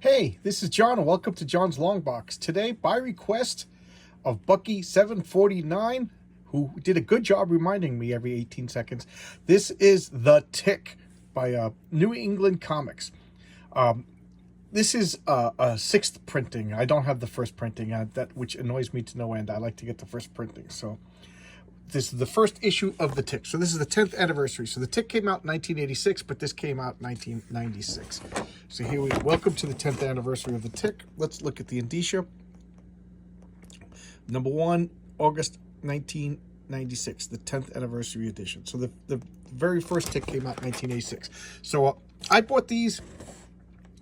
Hey, this is John, and welcome to John's Long Box. Today, by request of Bucky749, who did a good job reminding me every 18 seconds, this is The Tick by New England Comics. This is a sixth printing. I don't have the first printing, which annoys me to no end. I like to get the first printing, so this is the first issue of The Tick. So this is the 10th anniversary. So The Tick came out in 1986, but this came out in 1996. So here we go. Welcome to the 10th anniversary of The Tick. Let's look at the indicia. Number 1, August 1996, the 10th anniversary edition. So the very first Tick came out in 1986. So I bought these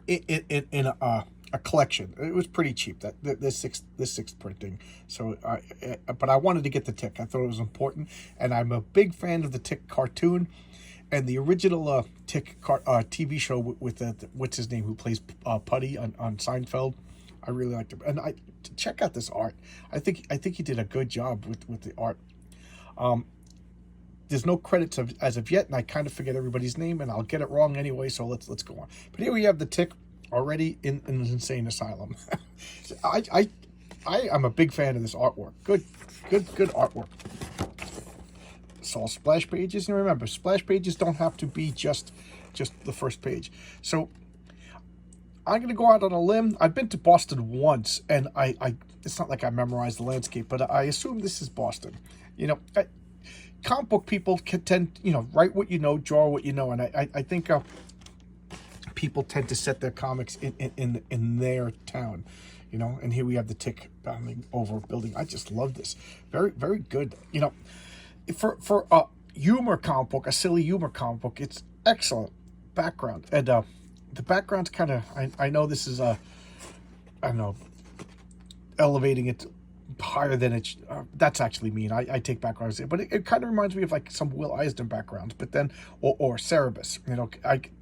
in a collection. It was pretty cheap, this sixth printing. So but I wanted to get the Tick. I thought it was important, and I'm a big fan of the Tick cartoon and the original Tick TV show with what's his name, who plays Putty on Seinfeld. I really liked him, and check out this art. I think he did a good job with the art. There's no credits as of yet, and I kind of forget everybody's name, and I'll get it wrong anyway. So let's go on. But here we have the Tick already in an insane asylum. I am a big fan of this artwork. Good artwork. It's all splash pages, and remember, splash pages don't have to be just the first page. So I'm gonna go out on a limb. I've been to Boston once, and I it's not like I memorized the landscape, but I assume this is Boston. You know, comic book people can tend, write what you know, draw what you know, and I think people tend to set their comics in their town, and here we have the Tick bounding over a building. I just love this. Very, very good. For a humor comic book, a silly humor comic book, it's excellent background. And the background's kind of, I know this is I don't know, elevating it higher than it that's actually mean. I take backgrounds, but it kind of reminds me of like some Will Eisner backgrounds, but then or Cerebus,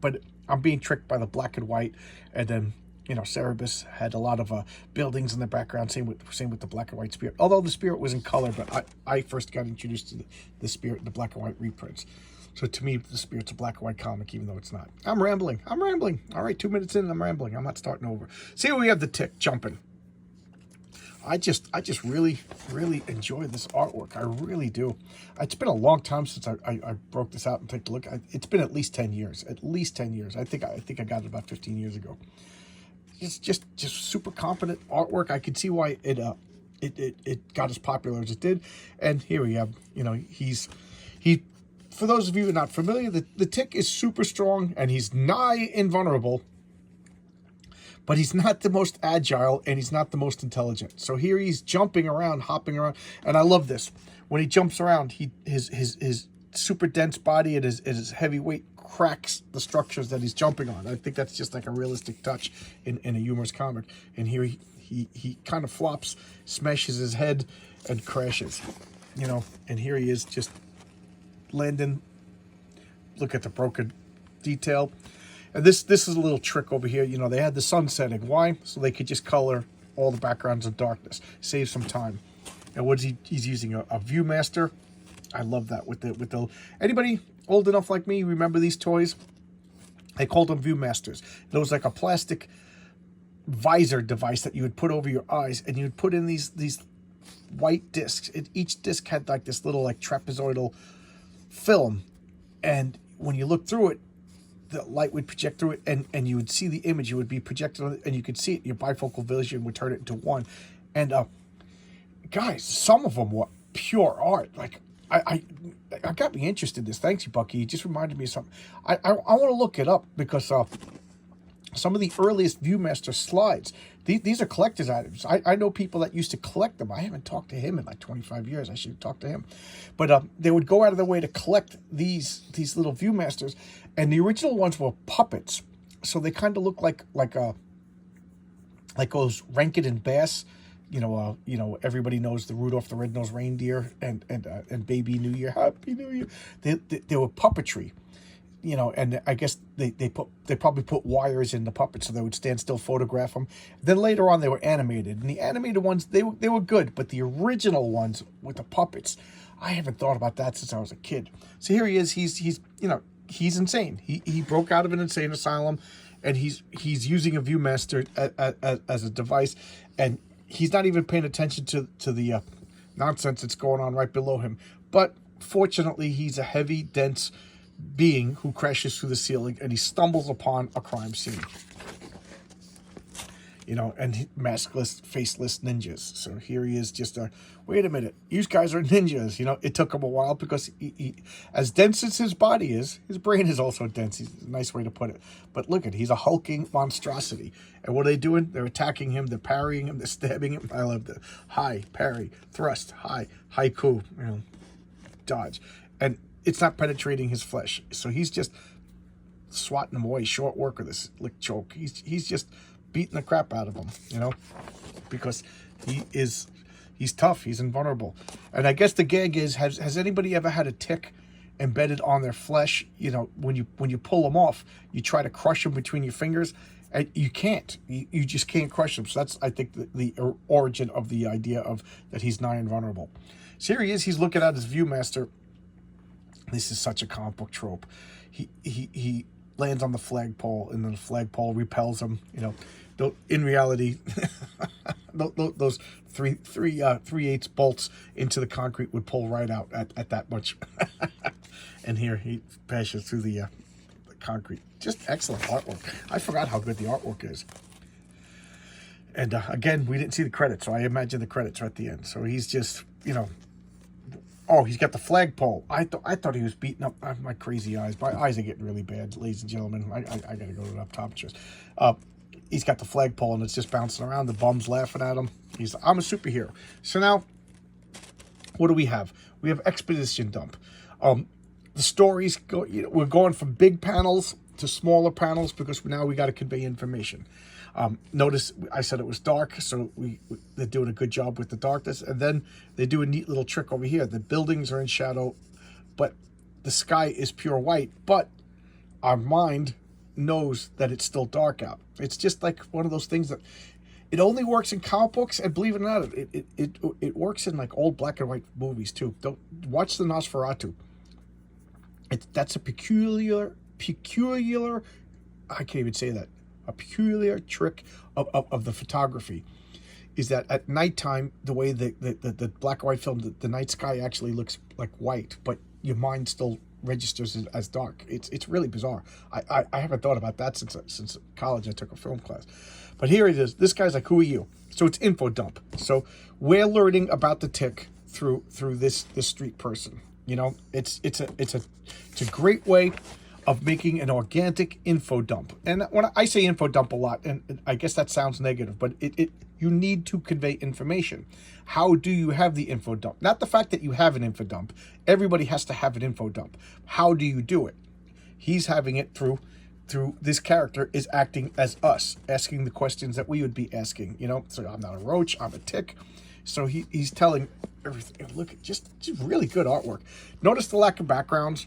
but I'm being tricked by the black and white, and then Cerebus had a lot of buildings in the background. Same with the black and white Spirit, although the Spirit was in color, but I first got introduced to the Spirit in the black and white reprints. So to me, the Spirit's a black and white comic, even though it's not. I'm rambling. All right, 2 minutes in, and I'm rambling. I'm not starting over. See, we have the Tick jumping. I just really, really enjoy this artwork. I really do. It's been a long time since I broke this out and take a look. It's been at least 10 years. At least 10 years. I think I got it about 15 years ago. It's just super competent artwork. I could see why it got as popular as it did. And here we have, he. For those of you who are not familiar, the Tick is super strong, and he's nigh invulnerable. But he's not the most agile, and he's not the most intelligent. So here he's jumping around, hopping around, and I love this. When he jumps around, his super dense body and his heavy weight cracks the structures that he's jumping on. I think that's just like a realistic touch in a humorous comic. And here he kind of flops, smashes his head, and crashes. And here he is just landing. Look at the broken detail. And this is a little trick over here. They had the sun setting. Why? So they could just color all the backgrounds in darkness. Save some time. And what is he's using a Viewmaster. I love that with the anybody old enough like me remember these toys? They called them Viewmasters. It was like a plastic visor device that you would put over your eyes, and you would put in these white discs. Each disc had like this little like trapezoidal film, and when you look through it, the light would project through it, and you would see the image. It would be projected on it, and you could see it. Your bifocal vision would turn it into one. And guys, some of them were pure art. Like I got me interested in this. Thanks, you, Bucky. You just reminded me of something. I want to look it up, because some of the earliest Viewmaster slides, these are collector's items. I know people that used to collect them. I haven't talked to him in like 25 years. I should talk to him. But they would go out of their way to collect these little Viewmasters, and the original ones were puppets. So they kind of look like those Rankin and Bass. Everybody knows the Rudolph the Red-Nosed Reindeer and Baby New Year, Happy New Year. They were puppetry. And I guess they probably put wires in the puppets so they would stand still, photograph them. Then later on they were animated, and the animated ones they were good, but the original ones with the puppets, I haven't thought about that since I was a kid. So here he is. He's insane. He broke out of an insane asylum, and he's using a Viewmaster as a device, and he's not even paying attention to the nonsense that's going on right below him. But fortunately, he's a heavy, dense being who crashes through the ceiling, and he stumbles upon a crime scene. You know, and maskless, faceless ninjas. So here he is, just wait a minute, you guys are ninjas. You know, it took him a while because he as dense as his body is, his brain is also dense. He's a nice way to put it. But look at, he's a hulking monstrosity. And what are they doing? They're attacking him, they're parrying him, they're stabbing him. I love the high, parry, thrust, high, haiku, you know, dodge. And it's not penetrating his flesh. So he's just swatting him away. Short work with this lick choke. He's just beating the crap out of him, you know, because he's tough, he's invulnerable. And I guess the gag is, has anybody ever had a tick embedded on their flesh? You know, when you pull them off, you try to crush them between your fingers, and you can't. You just can't crush them. So that's, I think, the origin of the idea of that he's nigh invulnerable. So here he is. He's looking at his Viewmaster. This is such a comic book trope. He lands on the flagpole, and then the flagpole repels him. You know, in reality, those 3/8 bolts into the concrete would pull right out at that much. And here he passes through the concrete. Just excellent artwork. I forgot how good the artwork is. And again, we didn't see the credits, so I imagine the credits are at the end. So he's just, you know, oh, he's got the flagpole. I thought he was beating up my crazy eyes. My eyes are getting really bad, ladies and gentlemen. I got to go to an optometrist. He's got the flagpole, and it's just bouncing around. The bum's laughing at him. I'm a superhero. So now, what do we have? We have exposition dump. The stories go. You know, we're going from big panels to smaller panels because now we got to convey information. Notice I said it was dark, so they're doing a good job with the darkness. And then they do a neat little trick over here. The buildings are in shadow, but the sky is pure white. But our mind knows that it's still dark out. It's just like one of those things that it only works in comic books, and believe it or not, it works in like old black and white movies too. Don't watch the Nosferatu. That's a peculiar. I can't even say that. A peculiar trick of the photography is that at nighttime, the way the black and white film, the night sky actually looks like white, but your mind still registers it as dark. It's really bizarre. I haven't thought about that since college. I took a film class. But here it is. This guy's like, who are you? So it's info dump. So we're learning about the tick through this street person. You know, it's a great way of making an organic info dump. And when I say info dump a lot, and I guess that sounds negative, but you need to convey information. How do you have the info dump? Not the fact that you have an info dump. Everybody has to have an info dump. How do you do it? He's having it through this character is acting as us, asking the questions that we would be asking. You know, so I'm not a roach, I'm a tick. So he's telling everything. Look, just really good artwork. Notice the lack of backgrounds.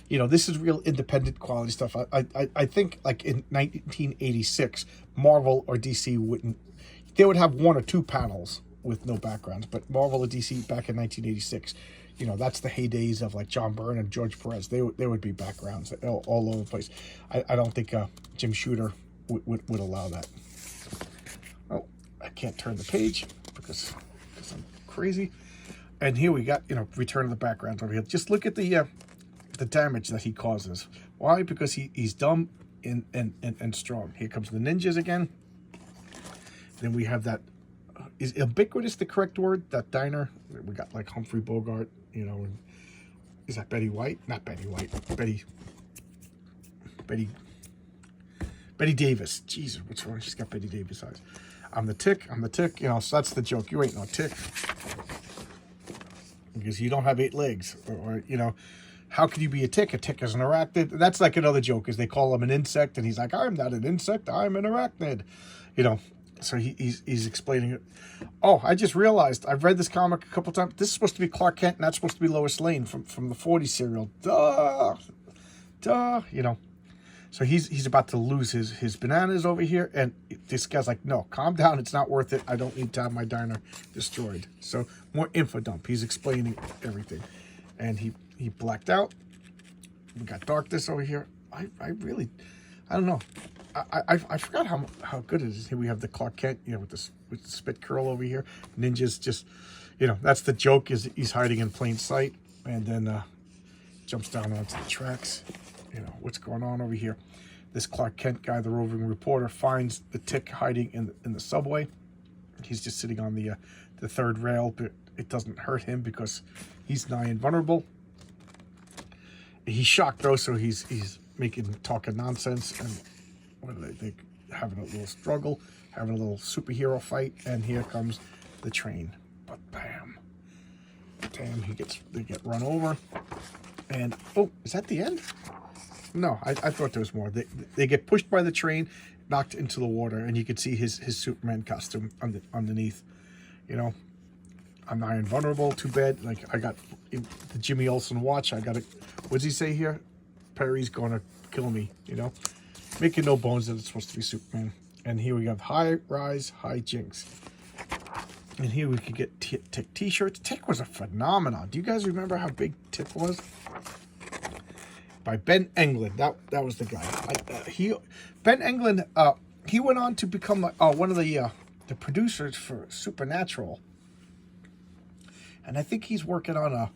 You know, this is real independent quality stuff. I think like in 1986, Marvel or DC they would have one or two panels with no backgrounds, but Marvel or DC back in 1986, you know, that's the heydays of like John Byrne and George Perez. There would be backgrounds all over the place. I don't think Jim Shooter would allow that. Oh, I can't turn the page because I'm crazy. And here we got, you know, return of the backgrounds over here. Just look at the damage that he causes. Why? Because he's dumb and strong. Here comes the ninjas again. Then we have that. Is ubiquitous the correct word? That diner. We got like Humphrey Bogart. You know, and is that Betty White? Not Betty White. Betty Davis. Jesus, what's wrong? She's got Betty Davis eyes. I'm the tick. You know, so that's the joke. You ain't no tick because you don't have 8 legs, or you know. How can you be a tick? A tick is an arachnid. That's like another joke, is they call him an insect, and he's like, I'm not an insect, I'm an arachnid. You know, so he's explaining it. Oh, I just realized, I've read this comic a couple times. This is supposed to be Clark Kent, and that's supposed to be Lois Lane from the 40s serial. Duh, you know. So he's about to lose his bananas over here, and this guy's like, no, calm down, it's not worth it. I don't need to have my diner destroyed. So more info dump. He's explaining everything. And he blacked out. We got darkness over here. I don't know. I forgot how good it is. Here we have the Clark Kent, with the spit curl over here. Ninja's just, that's the joke, is he's hiding in plain sight, and then jumps down onto the tracks. What's going on over here? This Clark Kent guy, the roving reporter, finds the Tick hiding in the subway. He's just sitting on the third rail, but it doesn't hurt him because he's nigh invulnerable. He's shocked though, so he's talking nonsense, and what are they having a little struggle, having a little superhero fight, and here comes the train. But bam, damn, they get run over, and oh, is that the end? No, I thought there was more. They get pushed by the train, knocked into the water, and you can see his Superman costume underneath. I'm not invulnerable. Too bad. Like, I got the Jimmy Olsen watch. I got it. What does he say here? Perry's gonna kill me. Making no bones that it's supposed to be Superman. And here we have high rise, high jinks. And here we could get Tick t-shirts. Tick was a phenomenon. Do you guys remember how big Tick was? By Ben Englund. That was the guy. Ben Englund. He went on to become one of the producers for Supernatural. And I think he's working on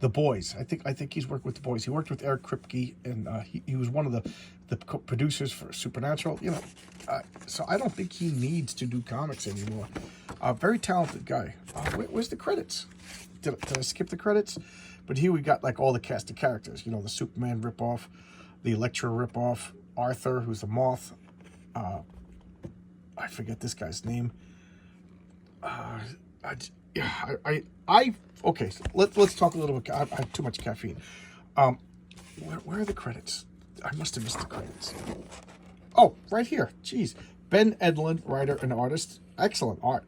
The Boys. I think he's worked with The Boys. He worked with Eric Kripke, and he was one of the producers for Supernatural. So I don't think he needs to do comics anymore. Very talented guy. Where's the credits? Did I skip the credits? But here we got like all the cast of characters. The Superman ripoff, the Elektra ripoff, Arthur, who's the Moth. I forget this guy's name. Okay. So let's talk a little bit. I have too much caffeine. Where are the credits? I must have missed the credits. Oh, right here. Jeez. Ben Edlund, writer and artist. Excellent art.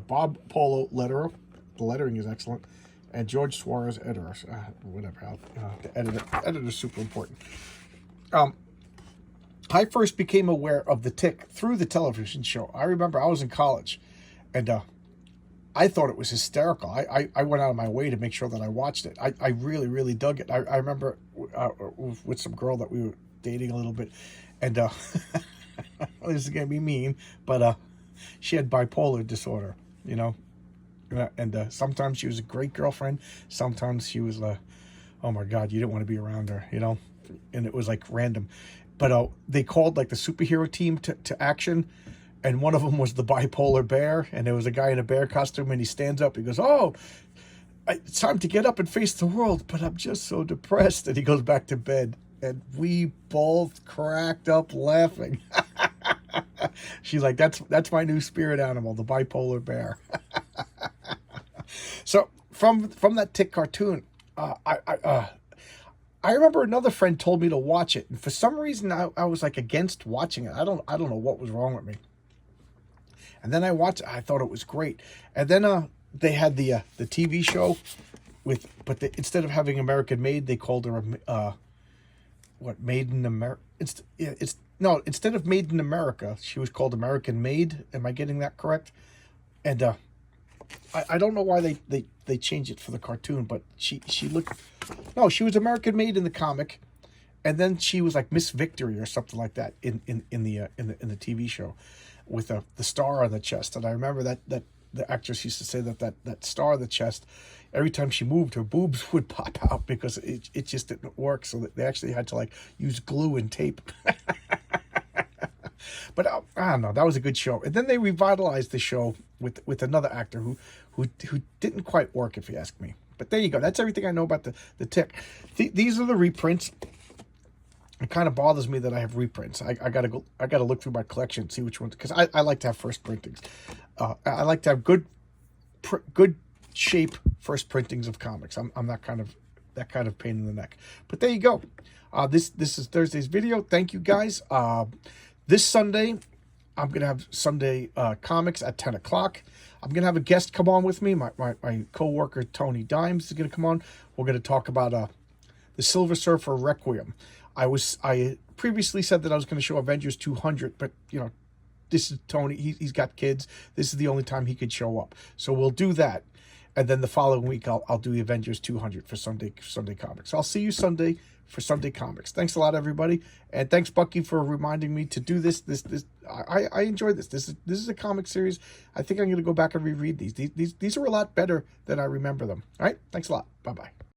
Bob Polo, letterer. The lettering is excellent. And George Suarez, editor. Whatever. The editor's super important. I first became aware of the Tick through the television show. I remember I was in college, and I thought it was hysterical. I went out of my way to make sure that I watched it. I really, really dug it. I remember with some girl that we were dating a little bit, and this is going to be mean, but she had bipolar disorder, and sometimes she was a great girlfriend. Sometimes she was oh my God, you didn't want to be around her, and it was like random. But they called like the superhero team to action, and one of them was the bipolar bear, and there was a guy in a bear costume, and he stands up, he goes, "Oh, it's time to get up and face the world, but I'm just so depressed," and he goes back to bed, and we both cracked up laughing. She's like, that's my new spirit animal, the bipolar bear. So from that Tick cartoon, I remember another friend told me to watch it, and for some reason I was like against watching it. I don't know what was wrong with me. And then I watched it. I thought it was great. And then they had the TV show instead of having American Made, they called her Made in America. Instead of Made in America, she was called American Made. Am I getting that correct? And I don't know why they changed it for the cartoon, but she was American Made in the comic, and then she was like Miss Victory or something like that in the TV show, with the star on the chest. And I remember that the actress used to say that star on the chest, every time she moved, her boobs would pop out because it just didn't work. So that they actually had to like use glue and tape. But I don't know. That was a good show. And then they revitalized the show with another actor who didn't quite work, if you ask me. But there you go. That's everything I know about the Tick. These are the reprints. It kind of bothers me that I have reprints. I gotta look through my collection and see which ones, because I like to have first printings. I like to have good shape first printings of comics. I'm that kind of pain in the neck. But there you go. This is Thursday's video. Thank you guys. This Sunday, I'm going to have Sunday comics at 10 o'clock. I'm going to have a guest come on with me. My co-worker, Tony Dimes, is going to come on. We're going to talk about the Silver Surfer Requiem. I previously said that I was going to show Avengers 200, but, this is Tony. He's got kids. This is the only time he could show up. So we'll do that. And then the following week, I'll do the Avengers 200 for Sunday Comics. So I'll see you Sunday for Sunday Comics. Thanks a lot, everybody, and thanks Bucky for reminding me to do this. I enjoy this. This is a comic series. I think I'm going to go back and reread these. These are a lot better than I remember them. All right, thanks a lot. Bye bye.